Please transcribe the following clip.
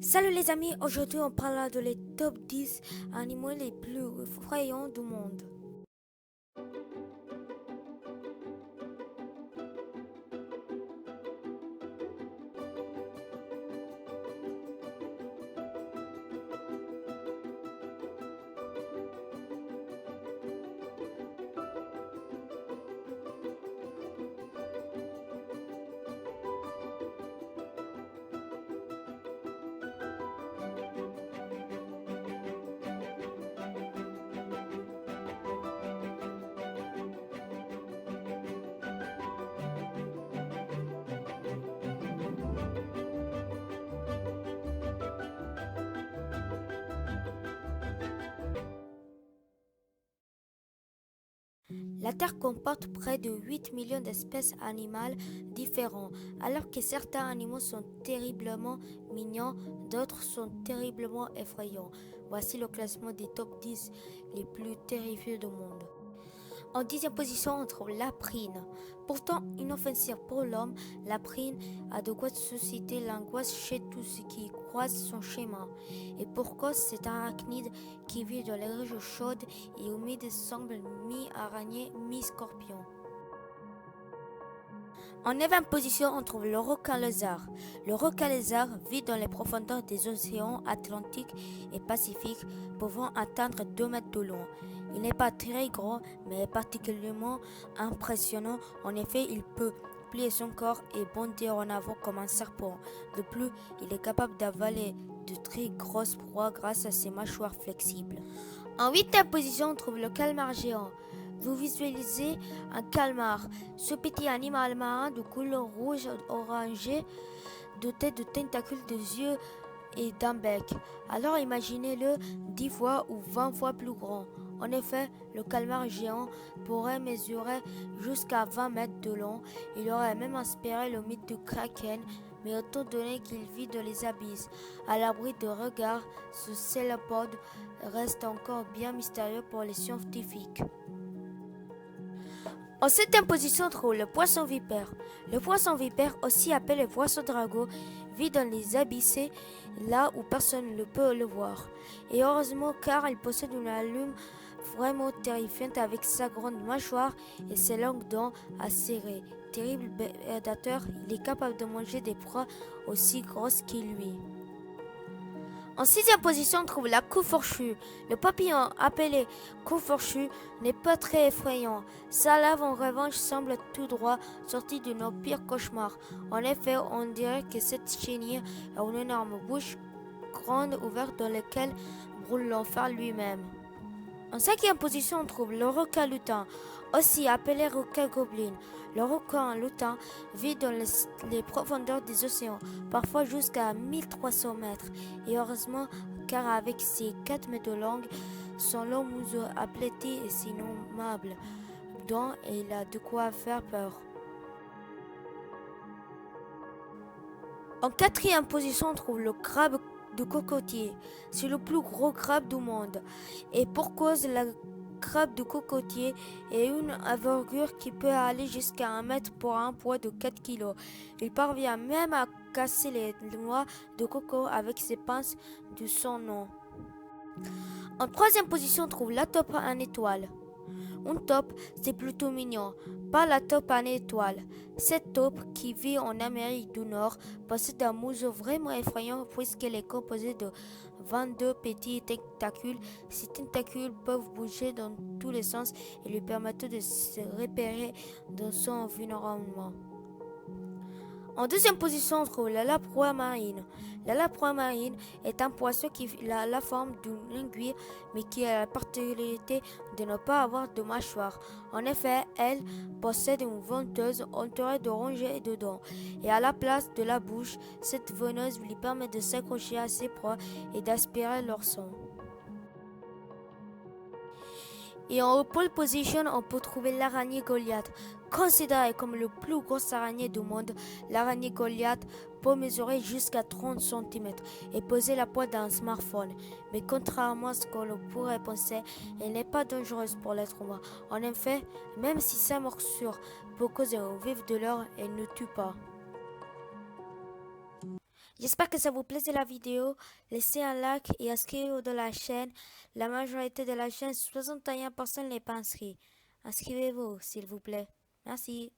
Salut les amis, aujourd'hui on parlera de les top 10 animaux les plus effrayants du monde. La Terre comporte près de 8 millions d'espèces animales différentes, alors que certains animaux sont terriblement mignons, d'autres sont terriblement effrayants. Voici le classement des top 10 les plus terrifiants du monde. En 10e position, on trouve la prine. Pourtant inoffensive pour l'homme, la prine a de quoi susciter l'angoisse chez tous ceux qui croisent son chemin. Et pour cause, cet arachnide qui vit dans les régions chaudes et humides semble mi-araignée, mi-scorpion. En 9e position, on trouve le requin lézard. Le requin lézard vit dans les profondeurs des océans Atlantique et Pacifique, pouvant atteindre 2 mètres de long. Il n'est pas très grand, mais est particulièrement impressionnant. En effet, il peut plier son corps et bondir en avant comme un serpent. De plus, il est capable d'avaler de très grosses proies grâce à ses mâchoires flexibles. En 8e position, on trouve le calmar géant. Vous visualisez un calmar, ce petit animal marin de couleur rouge orangé, doté de tentacules, de yeux et d'un bec. Alors imaginez-le 10 fois ou 20 fois plus grand. En effet, le calmar géant pourrait mesurer jusqu'à 20 mètres de long. Il aurait même inspiré le mythe du kraken, mais étant donné qu'il vit dans les abysses, à l'abri de regards, ce célopode reste encore bien mystérieux pour les scientifiques. En 7e position, on trouve le poisson vipère. Le poisson vipère, aussi appelé poisson dragon, vit dans les abysses, là où personne ne peut le voir. Et heureusement, car il possède une allume vraiment terrifiante avec sa grande mâchoire et ses longues dents acérées. Terrible prédateur, il est capable de manger des proies aussi grosses que lui. En 6e position, on trouve la coupe fourchue. Le papillon appelé coupe fourchue n'est pas très effrayant. Sa lave en revanche semble tout droit sortie de nos pires cauchemars. En effet, on dirait que cette chenille a une énorme bouche grande ouverte dans laquelle brûle l'enfer lui-même. En 5e position, on trouve le requin lutin, aussi appelé requin gobelin. Le requin lutin vit dans les profondeurs des océans, parfois jusqu'à 1300 mètres. Et heureusement, car avec ses 4 mètres de long, son long museau aplati et innommable dents, il a de quoi faire peur. En 4e position, on trouve le crabe de cocotier. C'est le plus gros crabe du monde. Et pour cause, la crabe de cocotier est une envergure qui peut aller jusqu'à 1 mètre pour un poids de 4 kg. Il parvient même à casser les noix de coco avec ses pinces de son nom. En 3e position, on trouve la taupe en étoile. Une taupe, c'est plutôt mignon, pas la taupe en étoile. Cette taupe, qui vit en Amérique du Nord, possède un museau vraiment effrayant puisqu'elle est composée de 22 petits tentacules. Ces tentacules peuvent bouger dans tous les sens et lui permettent de se repérer dans son environnement. En 2e position, on trouve la laproie marine. La laproie marine est un poisson qui a la forme d'une aiguille, mais qui a la particularité de ne pas avoir de mâchoire. En effet, elle possède une venteuse entourée de rongées et de dents. Et à la place de la bouche, cette veneuse lui permet de s'accrocher à ses proies et d'aspirer leur sang. Et en pole position, on peut trouver l'araignée Goliath. Considérée comme le plus gros araignée du monde, l'araignée Goliath peut mesurer jusqu'à 30 cm et peser la poids d'un smartphone. Mais contrairement à ce que l'on pourrait penser, elle n'est pas dangereuse pour l'être humain. En effet, même si sa morsure peut causer une vive douleur, elle ne tue pas. J'espère que ça vous plaisait la vidéo. Laissez un like et inscrivez-vous dans la chaîne. La majorité de la chaîne, 61% n'est pas inscrit. Inscrivez-vous, s'il vous plaît. Merci.